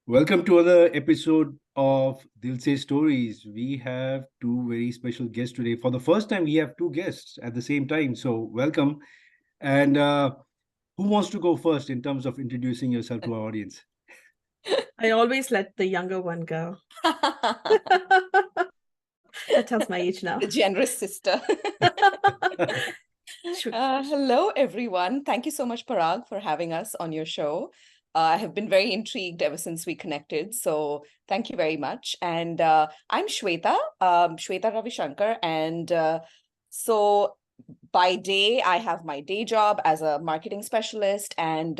Welcome to another episode of DilSe Stories. We have two very special guests today. For the first time, we have two guests at the same time. So, welcome. And who wants to go first in terms of introducing yourself to our audience? I always let the younger one go. That tells my age now. The generous sister. Sure. Hello, everyone. Thank you so much, Parag, for having us on your show. I have been very intrigued ever since we connected. So thank you very much. And I'm Shwetha, Shwetha Ravishankar. And so by day, I have my day job as a marketing specialist. And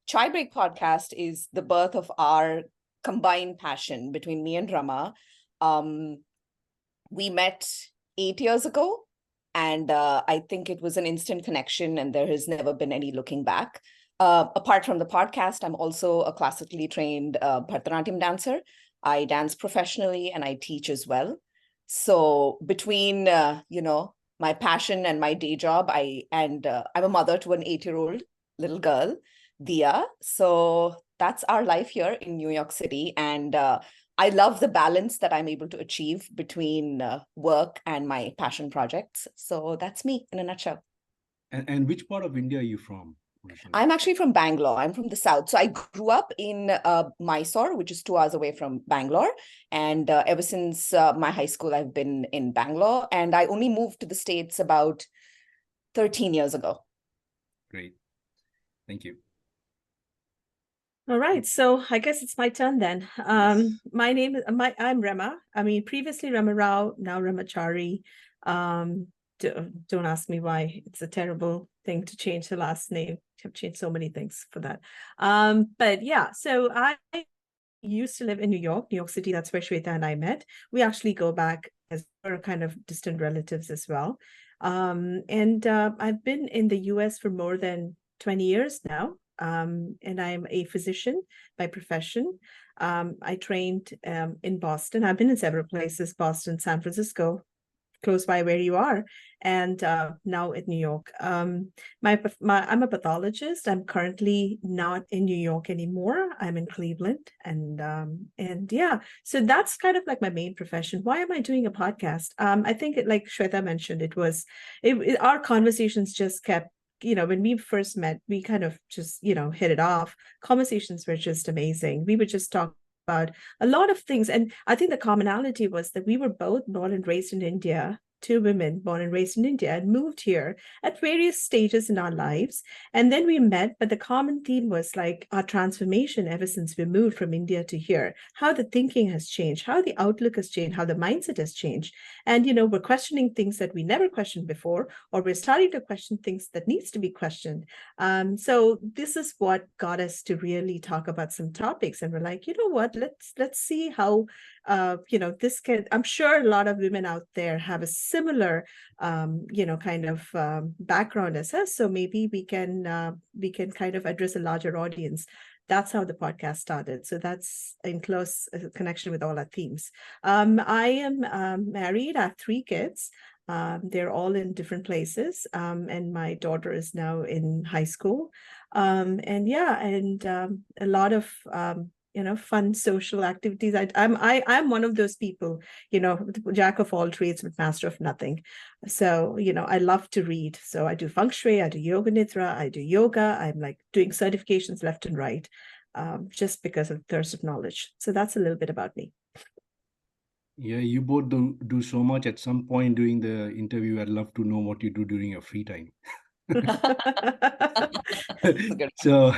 Chai Break podcast is the birth of our combined passion between me and Rama. We met 8 years ago. And I think it was an instant connection, and there has never been any looking back. Apart from the podcast, I'm also a classically trained Bharatanatyam dancer. I dance professionally and I teach as well. So between, my passion and my day job, I'm a mother to an 8-year-old little girl, Dia. So that's our life here in New York City. And I love the balance that I'm able to achieve between work and my passion projects. So that's me in a nutshell. And which part of India are you from? I'm actually from Bangalore. I'm from the south. So I grew up in Mysore, which is 2 hours away from Bangalore. And ever since my high school, I've been in Bangalore. And I only moved to the States about 13 years ago. Great. Thank you. All right, so I guess it's my turn then. Yes. I'm Rema. I mean, previously Rema Rao, now Rema Chaari. Don't ask me why. It's a terrible thing to change the last name. I've changed so many things for that. But yeah, so I used to live in New York City. That's where Shwetha and I met. We actually go back as we're kind of distant relatives as well. And I've been in the US for more than 20 years now. And I'm a physician by profession. I trained in Boston. I've been in several places, Boston, San Francisco, close by where you are, and now in New York. I'm a pathologist. I'm currently not in New York anymore. I'm in Cleveland, and yeah, so that's kind of like my main profession. Why am I doing a podcast? I think, like Shwetha mentioned, our conversations just kept, when we first met, we kind of just, hit it off. Conversations were just amazing. We would just talk about a lot of things. And I think the commonality was that we were both born and raised in India, two women born and raised in India, and moved here at various stages in our lives. And then we met, but the common theme was like our transformation ever since we moved from India to here, how the thinking has changed, how the outlook has changed, how the mindset has changed. And, we're questioning things that we never questioned before, or we're starting to question things that needs to be questioned. So this is what got us to really talk about some topics. And we're like, you know what, let's see how this can, I'm sure a lot of women out there have a similar kind of background as us, so maybe we can kind of address a larger audience. That's how the podcast started. So that's in close connection with all our themes. I am married. I have 3 kids. They're all in different places, and my daughter is now in high school. And a lot of fun social activities. I'm one of those people, jack of all trades but master of nothing. So I love to read. So I do feng shui, I do yoga nidra, I do yoga. I'm like doing certifications left and right, just because of thirst of knowledge. So that's a little bit about me. Yeah, you both do so much. At some point during the interview, I'd love to know what you do during your free time. So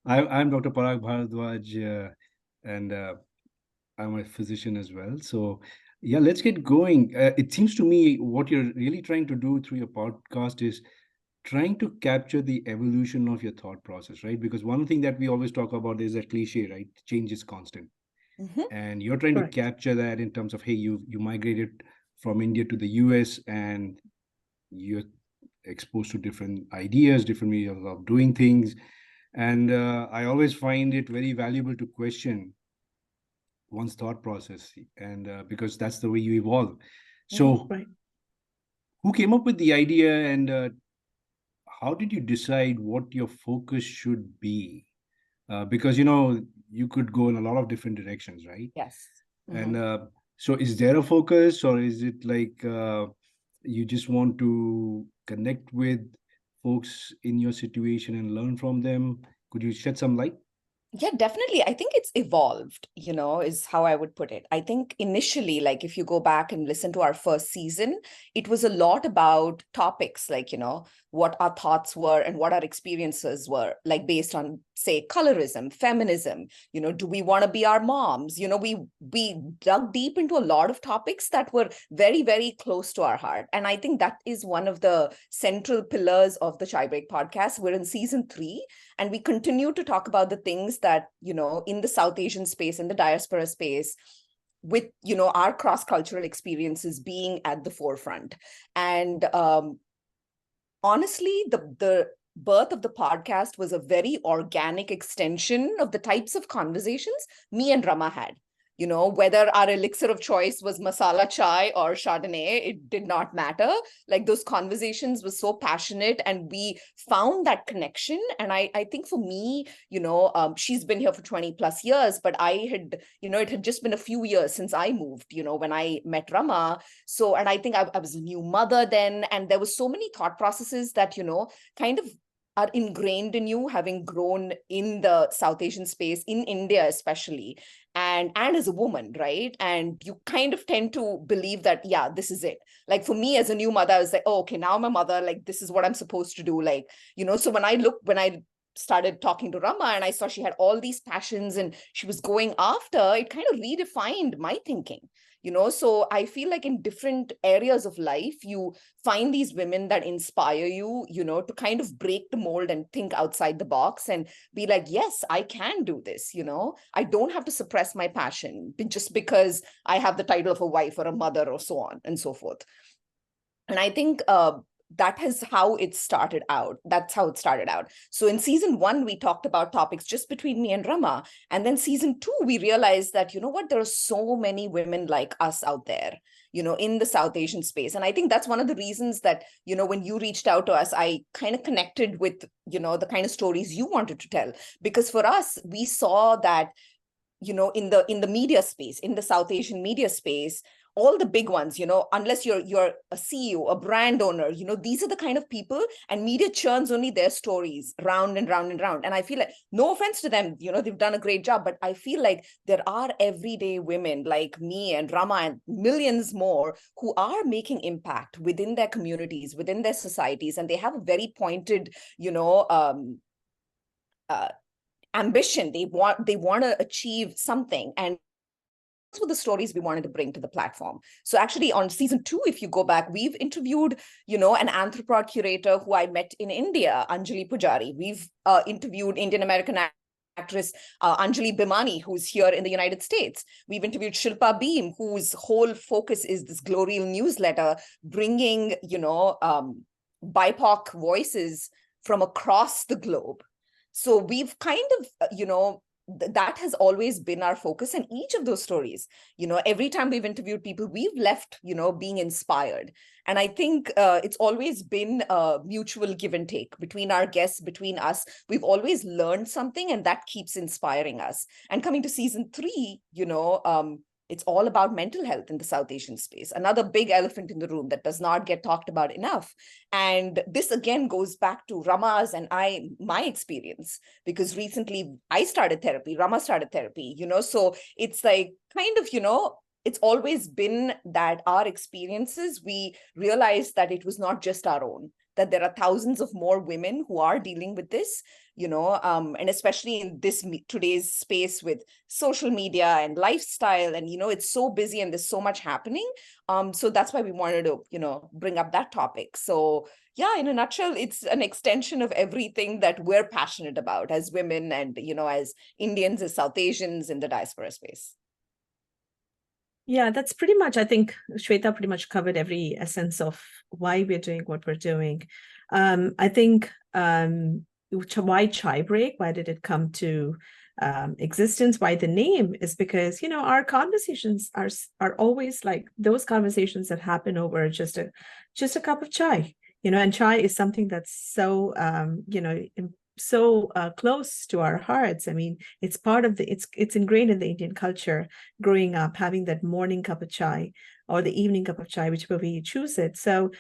I'm Dr. Parag Bharadwaj, and I'm a physician as well. So yeah, let's get going. It seems to me what you're really trying to do through your podcast is trying to capture the evolution of your thought process, right? Because one thing that we always talk about is that cliche, right? Change is constant. And you're trying Correct. to capture that in terms of, hey, you migrated from India to the US and you're exposed to different ideas, different ways of doing things. And I always find it very valuable to question one's thought process, and because that's the way you evolve. So Right. who came up with the idea, and how did you decide what your focus should be? Because you could go in a lot of different directions, right? Yes. And so is there a focus, or is it like you just want to connect with folks in your situation and learn from them? Could you shed some light? Yeah, definitely. I think it's evolved, is how I would put it. I think initially, like if you go back and listen to our first season, it was a lot about topics like, what our thoughts were and what our experiences were, like based on, say, colorism, feminism, do we want to be our moms? We dug deep into a lot of topics that were very, very close to our heart. And I think that is one of the central pillars of the Chai Break podcast. We're in season 3, and we continue to talk about the things that, in the South Asian space, in the diaspora space, with, our cross-cultural experiences being at the forefront. And honestly, the birth of the podcast was a very organic extension of the types of conversations me and Rama had. Whether our elixir of choice was masala chai or Chardonnay, it did not matter. Like those conversations were so passionate, and we found that connection. And I think for me, she's been here for 20 plus years, but I had, it had just been a few years since I moved, when I met Rama. So, and I think I was a new mother then, and there was so many thought processes that, kind of are ingrained in you, having grown in the South Asian space, in India especially, and as a woman, right? And you kind of tend to believe that, yeah, this is it. Like for me as a new mother, I was like, oh, okay, now I'm a mother, like this is what I'm supposed to do. Like, so when I started talking to Rama and I saw she had all these passions and she was going after, it kind of redefined my thinking. So I feel like in different areas of life, you find these women that inspire you, to kind of break the mold and think outside the box and be like, yes, I can do this. I don't have to suppress my passion just because I have the title of a wife or a mother or so on and so forth. And I think that is how it started out. That's how it started out. So in season 1, we talked about topics just between me and Rama. And then season 2, we realized that, there are so many women like us out there, in the South Asian space. And I think that's one of the reasons that, when you reached out to us, I kind of connected with, the kind of stories you wanted to tell. Because for us, we saw that, in the media space, in the South Asian media space, all the big ones, unless you're a CEO, a brand owner, these are the kind of people, and media churns only their stories round and round and round. And I feel like, no offense to them, they've done a great job, but I feel like there are everyday women like me and Rama and millions more who are making impact within their communities, within their societies, and they have a very pointed, ambition. They want to achieve something, and those were the stories we wanted to bring to the platform. So actually on season 2, if you go back, we've interviewed, an anthropod curator who I met in India, Anjali Pujari. We've interviewed Indian American actress Anjali Bhimani, who's here in the United States. We've interviewed Shilpa Beam, whose whole focus is this Glorial newsletter, bringing, BIPOC voices from across the globe. So we've kind of, that has always been our focus. And each of those stories, every time we've interviewed people, we've left, being inspired. And I think it's always been a mutual give and take between our guests, between us. We've always learned something, and that keeps inspiring us. And coming to season 3, it's all about mental health in the South Asian space, another big elephant in the room that does not get talked about enough. And this again goes back to Rama's and my experience, because recently I started therapy, Rama started therapy, so it's like kind of, it's always been that our experiences, we realized that it was not just our own, that there are thousands of more women who are dealing with this, and especially in this today's space with social media and lifestyle, and, it's so busy and there's so much happening. So that's why we wanted to, bring up that topic. So yeah, in a nutshell, it's an extension of everything that we're passionate about as women and, as Indians, as South Asians in the diaspora space. Yeah, that's pretty much, I think Shwetha pretty much covered every essence of why we're doing what we're doing. I think why Chai Break? Why did it come to existence? Why the name is because, our conversations are always like those conversations that happen over just a cup of chai, and chai is something that's so, so close to our hearts. I mean, it's part of it's ingrained in the Indian culture. Growing up, having that morning cup of chai or the evening cup of chai, whichever way you choose it. So,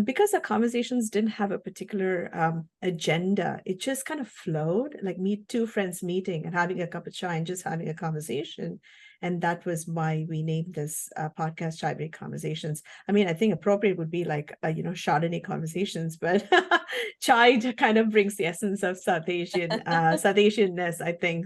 because our conversations didn't have a particular agenda, it just kind of flowed, like two friends meeting and having a cup of chai and just having a conversation. And that was why we named this podcast Chai Break Conversations. I mean, I think appropriate would be like, Chardonnay Conversations, but chai kind of brings the essence of South Asianness, I think.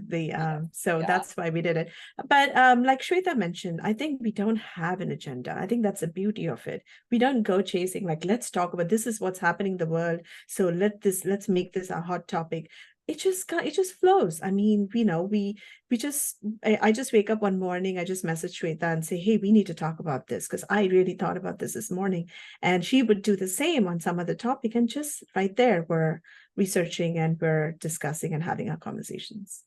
So that's why we did it. But like Shwetha mentioned, I think we don't have an agenda. I think that's the beauty of it. We don't go chasing, like, let's talk about this is what's happening in the world. So let's make this a hot topic. It just flows. I mean, I just wake up one morning, I just message Shwetha and say, hey, we need to talk about this because I really thought about this morning. And she would do the same on some other topic. And just right there, we're researching and we're discussing and having our conversations.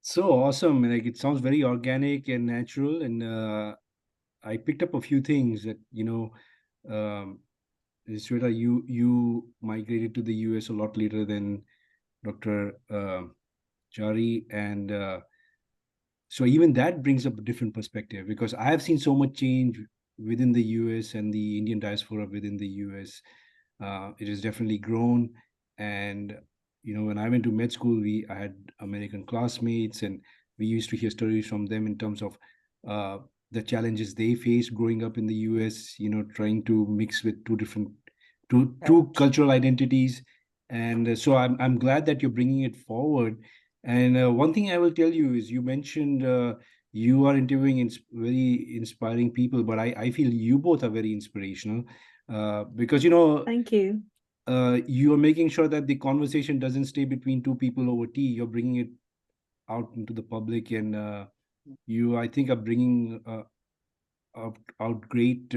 So awesome. Like, it sounds very organic and natural. And I picked up a few things that, Shweta, you migrated to the US a lot later than Dr. Chaari. And so even that brings up a different perspective, because I have seen so much change within the US and the Indian diaspora within the US. It has definitely grown. And, when I went to med school, I had American classmates, and we used to hear stories from them in terms of the challenges they faced growing up in the US, trying to mix with two cultural identities. And so I'm glad that you're bringing it forward. And one thing I will tell you is, you mentioned you are interviewing very inspiring people, but I feel you both are very inspirational, because, Thank you. You are making sure that the conversation doesn't stay between two people over tea. You're bringing it out into the public, and I think, are bringing out great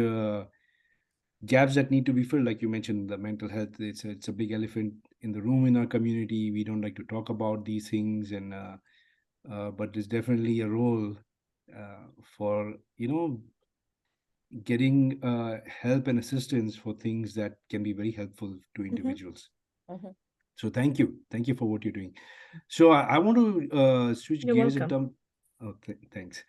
gaps that need to be filled. Like you mentioned, the mental health, it's a big elephant in the room in our community. We don't like to talk about these things, and but there's definitely a role for getting help and assistance for things that can be very helpful to individuals. So thank you for what you're doing. So I want to switch You're gears welcome. in terms. Thanks.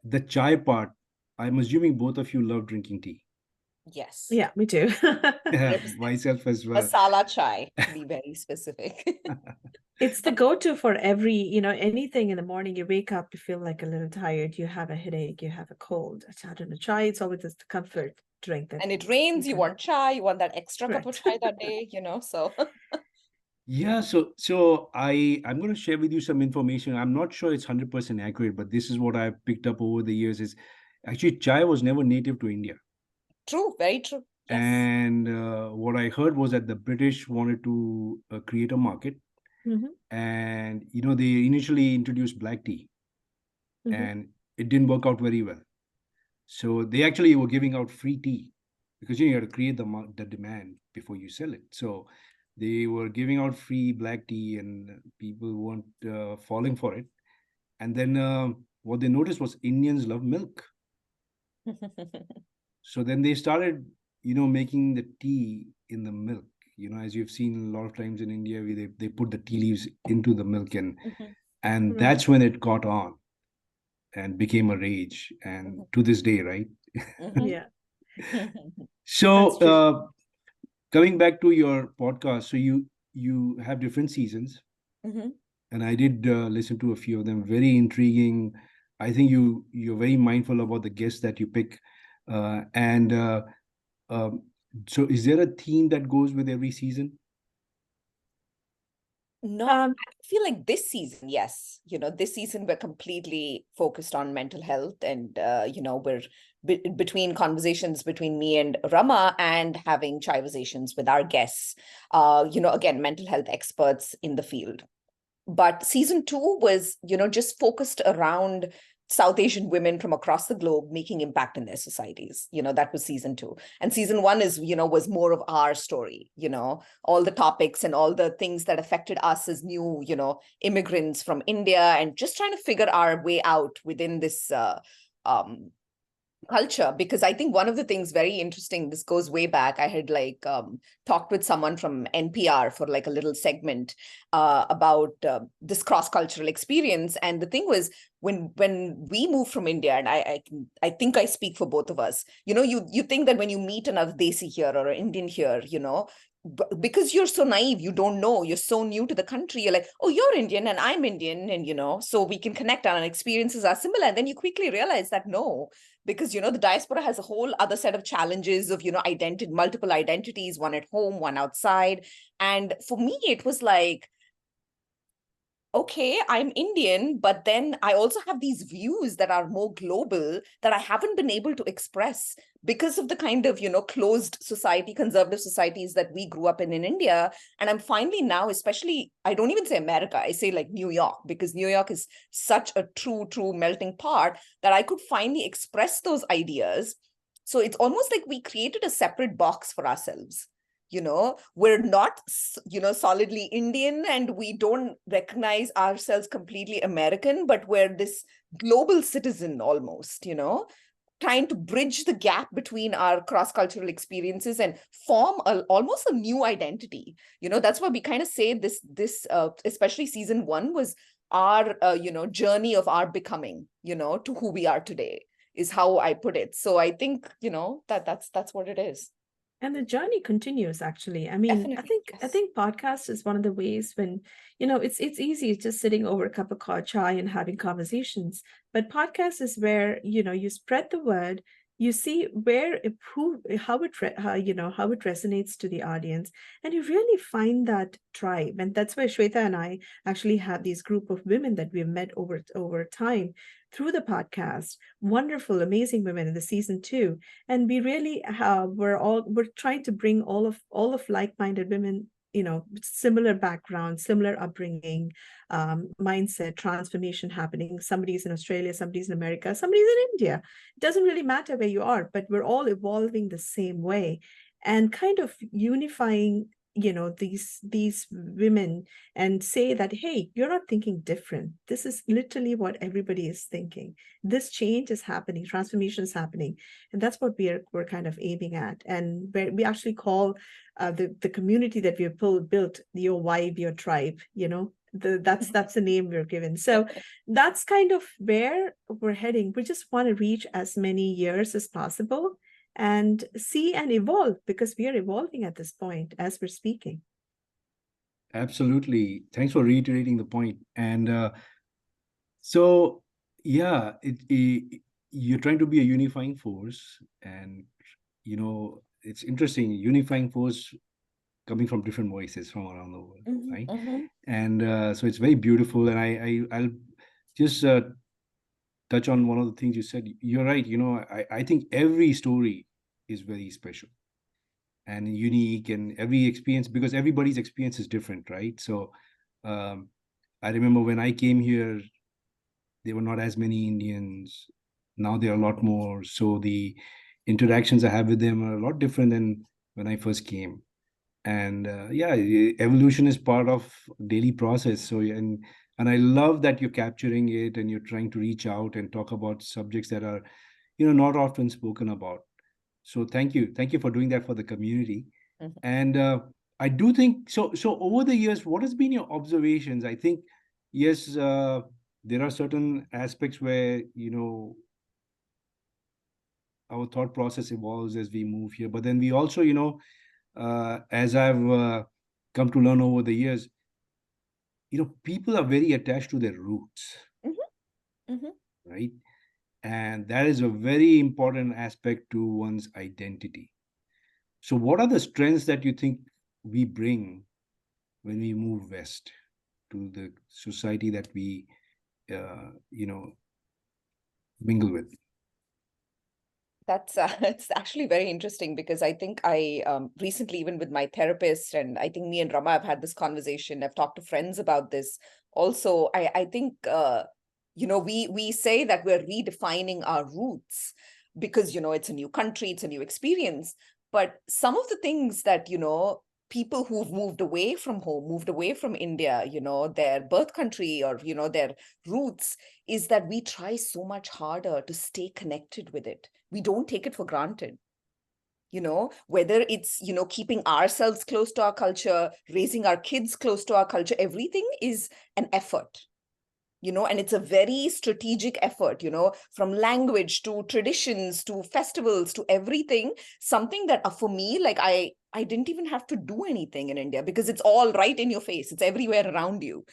The chai part. I'm assuming both of you love drinking tea. Yes. Yeah, me too. Myself as well. Masala chai, to be very specific. It's the go-to for every, anything in the morning. You wake up, you feel like a little tired, you have a headache, you have a cold. I don't know, chai, it's always just the comfort drink. And it rains, you want chai, you want that extra cup of chai that day, so. Yeah, so I'm going to share with you some information. I'm not sure it's 100% accurate, but this is what I've picked up over the years. Is actually, chai was never native to India. True, very true. Yes. And what I heard was that the British wanted to create a market. And they initially introduced black tea, and it didn't work out very well. So they actually were giving out free tea, because you have to create the demand before you sell it. So they were giving out free black tea, and people weren't falling for it. And then what they noticed was Indians love milk. So then they started, making the tea in the milk. As you've seen a lot of times in India, they put the tea leaves into the milk, and that's when it caught on and became a rage, and to this day, right? Yeah. So coming back to your podcast, so you have different seasons, and I did listen to a few of them. Very intriguing. I think you're very mindful about the guests that you pick, and so is there a theme that goes with every season? No, I feel like this season, yes. This season we're completely focused on mental health, and we're between conversations between me and Rama and having chaiversations with our guests. Again, mental health experts in the field. But season 2 was, just focused around South Asian women from across the globe making impact in their societies. That was season 2. And season 1 is, was more of our story, all the topics and all the things that affected us as new, immigrants from India, and just trying to figure our way out within this culture, because I think one of the things very interesting, this goes way back, I had like talked with someone from NPR for like a little segment about this cross-cultural experience. And the thing was, when we moved from India, and I think I speak for both of us, you think that when you meet another Desi here or an Indian here, because you're so naive, you don't know, you're so new to the country, you're like, oh, you're Indian and I'm Indian, and so we can connect and our experiences are similar. And then you quickly realize that no, because the diaspora has a whole other set of challenges of multiple identities, one at home, one outside. And for me it was like, okay, I'm Indian, but then I also have these views that are more global that I haven't been able to express because of the kind of, closed society, conservative societies that we grew up in India. And I'm finally now, especially, I don't even say America, I say like New York, because New York is such a true melting pot that I could finally express those ideas. So it's almost like we created a separate box for ourselves. We're not, solidly Indian, and we don't recognize ourselves completely American, but we're this global citizen almost, trying to bridge the gap between our cross-cultural experiences and form almost a new identity. That's why we kind of say this, especially season 1 was our, journey of our becoming, to who we are today, is how I put it. So I think, that's what it is. And the journey continues, actually. I mean, Definitely, I think podcast is one of the ways when, it's easy just sitting over a cup of chai and having conversations. But podcast is where, you spread the word, you see how it resonates to the audience, and you really find that tribe. And that's why Shwetha and I actually have these group of women that we've met over time through the podcast. Wonderful, amazing women in the season 2. And we really we're trying to bring all of like-minded women, similar background, similar upbringing, mindset, transformation happening. Somebody's in Australia, somebody's in America, somebody's in India. It doesn't really matter where you are, but we're all evolving the same way, and kind of unifying these women, and say that, hey, you're not thinking different. This is literally what everybody is thinking. This change is happening, transformation is happening, and that's what we're kind of aiming at. And we actually call the community that we've built your vibe, your tribe. That's the name we're given. So that's kind of where we're heading. We just want to reach as many years as possible and see and evolve, because we are evolving at this point as we're speaking. Absolutely. Thanks for reiterating the point. And so, yeah, you're trying to be a unifying force, and it's interesting, unifying force coming from different voices from around the world, right? And so it's very beautiful. And I'll just touch on one of the things you said. You're right. I think every story is very special and unique, and every experience, because everybody's experience is different, right? So I remember when I came here, there were not as many Indians. Now there are a lot more. So the interactions I have with them are a lot different than when I first came. And yeah, evolution is part of daily process. So and I love that you're capturing it and you're trying to reach out and talk about subjects that are not often spoken about. So thank you for doing that for the community. And I do think so over the years, what has been your observations? I think, yes, there are certain aspects where our thought process evolves as we move here, but then we also as I've come to learn over the years, people are very attached to their roots, right? And that is a very important aspect to one's identity. So what are the strengths that you think we bring when we move west to the society that we, mingle with? That's it's actually very interesting, because I think I recently, even with my therapist, and I think me and Rama have had this conversation, I've talked to friends about this also. I think we say that we're redefining our roots because it's a new country, it's a new experience. But some of the things that people who've moved away from home, moved away from India, their birth country or, their roots, is that we try so much harder to stay connected with it. We don't take it for granted. Whether it's, keeping ourselves close to our culture, raising our kids close to our culture, everything is an effort. And it's a very strategic effort, from language to traditions to festivals to everything, something that for me, like I didn't even have to do anything in India because it's all right in your face. It's everywhere around you,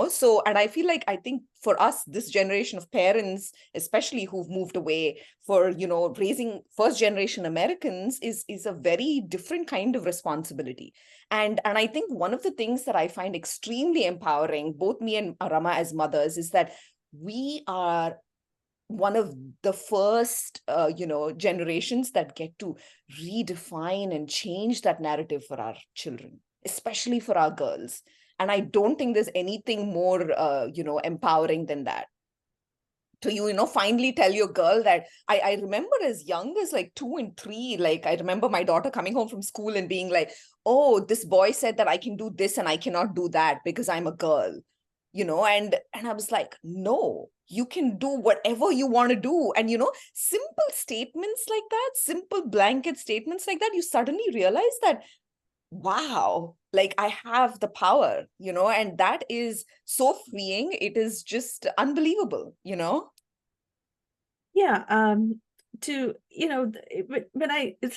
So, and I feel like, I think for us, this generation of parents, especially who've moved away, for, raising first generation Americans is a very different kind of responsibility. And I think one of the things that I find extremely empowering, both me and Rama as mothers, is that we are one of the first, generations that get to redefine and change that narrative for our children, especially for our girls. And I don't think there's anything more, empowering than that. To finally tell your girl that I remember as young as like 2 and 3, like I remember my daughter coming home from school and being like, oh, this boy said that I can do this and I cannot do that because I'm a girl, and I was like, no, you can do whatever you want to do. And simple statements like that, simple blanket statements like that, you suddenly realize that, wow, like I have the power, and that is so freeing. It is just unbelievable, Yeah. It's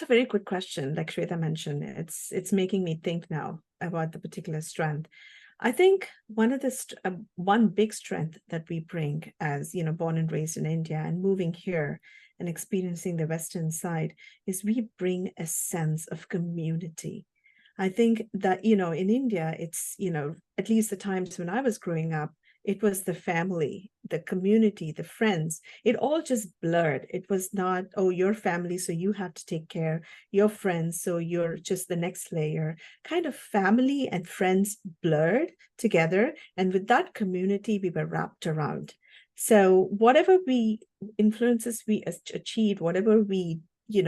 a very good question. Like Shwetha mentioned, it's making me think now about the particular strength. I think one big strength that we bring as, born and raised in India and moving here and experiencing the Western side is we bring a sense of community. I think that, in India, it's, at least the times when I was growing up, it was the family, the community, the friends. It all just blurred. It was not, oh, your family, so you have to take care, your friends, so you're just the next layer. Kind of family and friends blurred together. And with that community, we were wrapped around. So whatever influences we achieved, whatever we we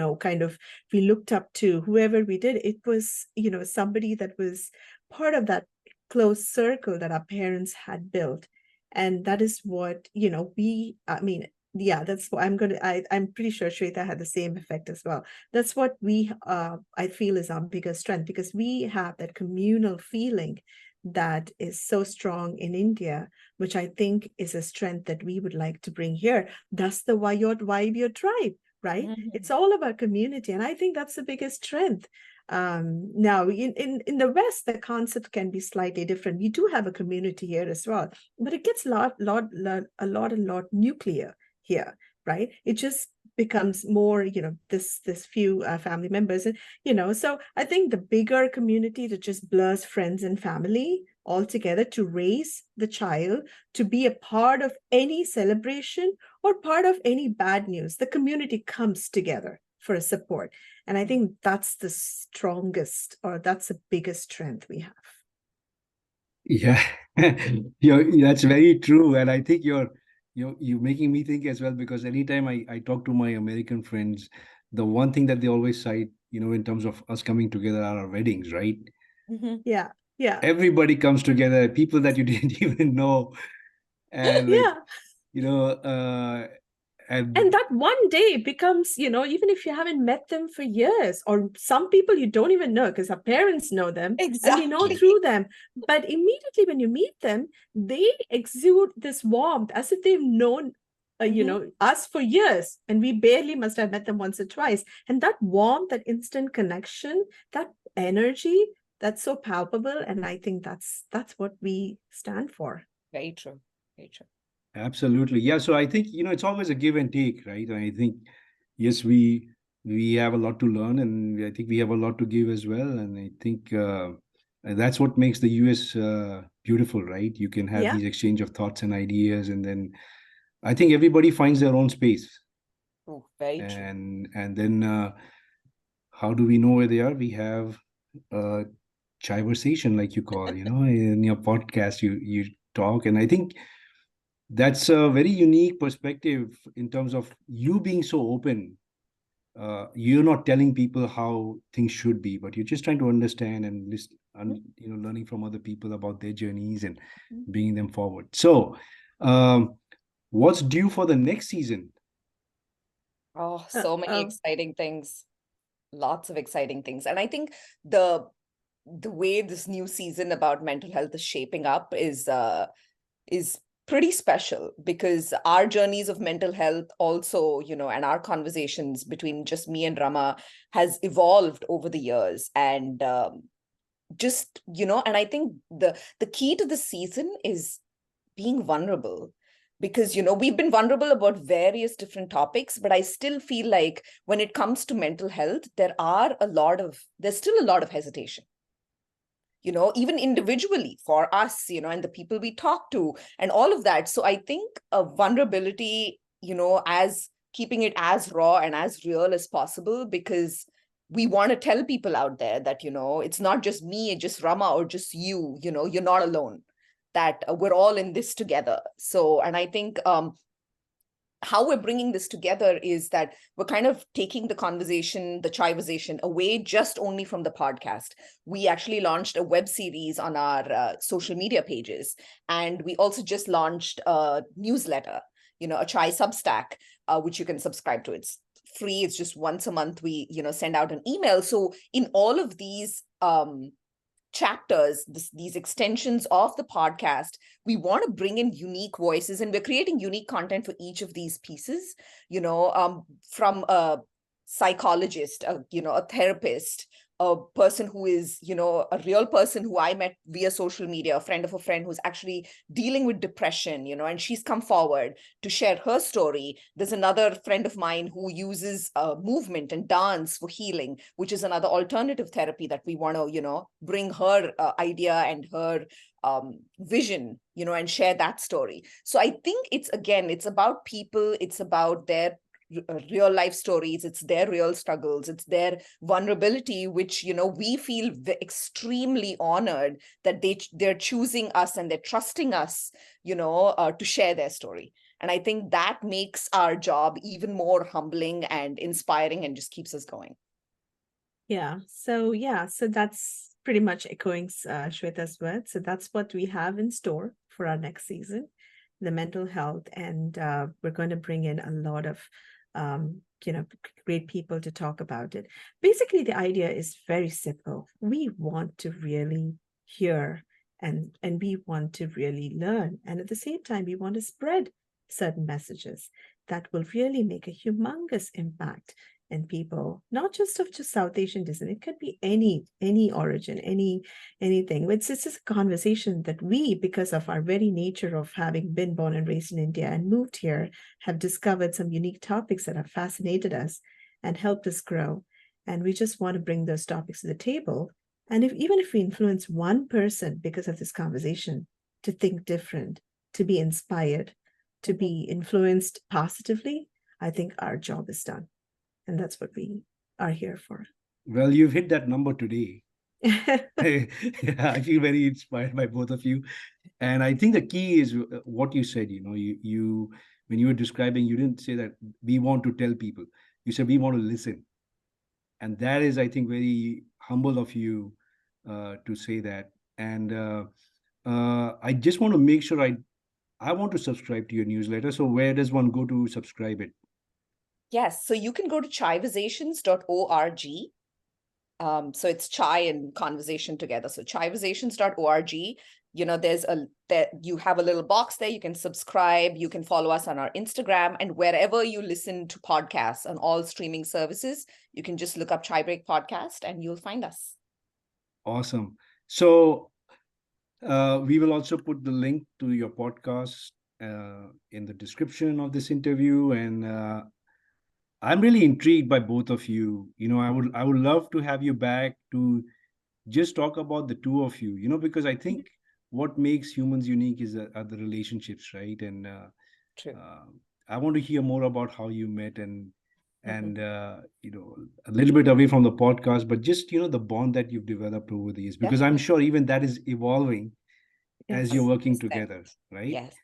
looked up to, whoever we did, it was, somebody that was part of that close circle that our parents had built. And that is what, that's what I'm pretty sure Shweta had the same effect as well. That's what I feel is our biggest strength, because we have that communal feeling that is so strong in India, which I think is a strength that we would like to bring here. That's the why your tribe, right? Mm-hmm. It's all about community. And I think that's the biggest strength. Now in the West, the concept can be slightly different. We do have a community here as well, but it gets a lot nuclear here, right? It just becomes more, this few family members, and so I think the bigger community that just blurs friends and family all together to raise the child to be a part of any celebration or part of any bad news, the community comes together for a support. And I think that's the strongest, or that's the biggest strength we have. Yeah, that's very true. And I think you're making me think as well, because anytime I talk to my American friends, the one thing that they always cite, in terms of us coming together are our weddings, right? Mm-hmm. Yeah. Yeah. Everybody comes together, people that you didn't even know. And like, Yeah. and And that one day becomes, even if you haven't met them for years, or some people you don't even know because our parents know them and we know Exactly. through them. But immediately when you meet them, they exude this warmth as if they've known, us for years. And we barely must have met them once or twice. And that warmth, that instant connection, that energy, that's so palpable. And I think that's what we stand for. Very true. Very true. Absolutely. Yeah. So I think, it's always a give and take, right? And I think, yes, we have a lot to learn, and I think we have a lot to give as well. And I think and that's what makes the US beautiful, right? You can have these exchange of thoughts and ideas, and then I think everybody finds their own space. Oh, very true. And then how do we know where they are? We have a chaiversation, like you call, in your podcast, you talk. And I think that's a very unique perspective in terms of you being so open you're not telling people how things should be, but you're just trying to understand and listen, and learning from other people about their journeys and bringing them forward. So, what's due for the next season? Oh, so many Oh, exciting things. Lots of exciting things. And I think the way this new season about mental health is shaping up is pretty special, because our journeys of mental health also, and our conversations between just me and Rama has evolved over the years. And just, and I think the key to the season is being vulnerable, because we've been vulnerable about various different topics, but I still feel like when it comes to mental health, there's still a lot of hesitation, even individually for us, and the people we talk to and all of that. So I think a vulnerability, as keeping it as raw and as real as possible, because we want to tell people out there that, it's not just me, just Rama, or just you, you're not alone, that we're all in this together. So, and I think how we're bringing this together is that we're kind of taking the conversation, the chaiversation, away just only from the podcast. We actually launched a web series on our social media pages. And we also just launched a newsletter, a chai Substack, which you can subscribe to. It's free. It's just once a month we, send out an email. So in all of these chapters, these extensions of the podcast, we want to bring in unique voices, and we're creating unique content for each of these pieces, from a psychologist, a therapist, a person who is, a real person who I met via social media, a friend of a friend who's actually dealing with depression, and she's come forward to share her story. There's another friend of mine who uses movement and dance for healing, which is another alternative therapy that we want to, bring her idea and her vision, and share that story. So I think it's about people, it's about their real life stories, it's their real struggles, it's their vulnerability, which we feel extremely honored that they're choosing us and they're trusting us, to share their story. And I think that makes our job even more humbling and inspiring, and just keeps us going. yeah. So that's pretty much echoing Shweta's words. So that's what we have in store for our next season, the mental health, and we're going to bring in a lot of great people to talk about it. Basically, the idea is very simple. We want to really hear, and we want to really learn, and at the same time we want to spread certain messages that will really make a humongous impact in people, not just of just South Asian descent. It could be any origin, anything. It's just a conversation that we, because of our very nature of having been born and raised in India and moved here, have discovered some unique topics that have fascinated us and helped us grow. And we just want to bring those topics to the table. And even if we influence one person because of this conversation to think different, to be inspired, to be influenced positively, I think our job is done. And that's what we are here for. Well, you've hit that number today. I feel very inspired by both of you. And I think the key is what you said, you when you were describing, you didn't say that we want to tell people. You said we want to listen. And that is, I think, very humble of you to say that. And I just want to make sure I want to subscribe to your newsletter. So where does one go to subscribe it? Yes, so you can go to chaiversations.org. So it's chai and conversation together. So chaiversations.org. You have a little box there. You can subscribe. You can follow us on our Instagram, and wherever you listen to podcasts on all streaming services, you can just look up Chai Break Podcast and you'll find us. Awesome. So we will also put the link to your podcast in the description of this interview. And I'm really intrigued by both of you. I would love to have you back to just talk about the two of you, because I think what makes humans unique are the relationships, right? And True. I want to hear more about how you met, and a little bit away from the podcast, but just the bond that you've developed over the years, because I'm sure even that is evolving as you're working together, right? Yes.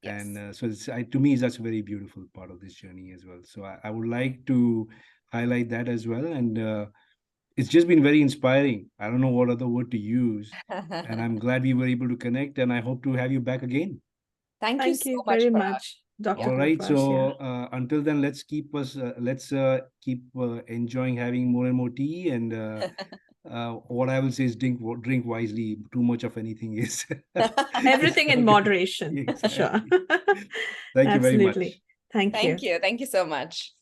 And so to me, that's a very beautiful part of this journey as well. So I would like to highlight that as well. And it's just been very inspiring. I don't know what other word to use. And I'm glad we were able to connect, and I hope to have you back again. Thank you Thank so you much, very Parag. much, Dr. All right. Bharadwaj. Yeah. So until then, let's keep enjoying having more and more tea. And what I will say is drink wisely. Too much of anything is Everything in moderation, for sure. Exactly. Thank you very much. Absolutely. Thank you. Thank you. Thank you so much.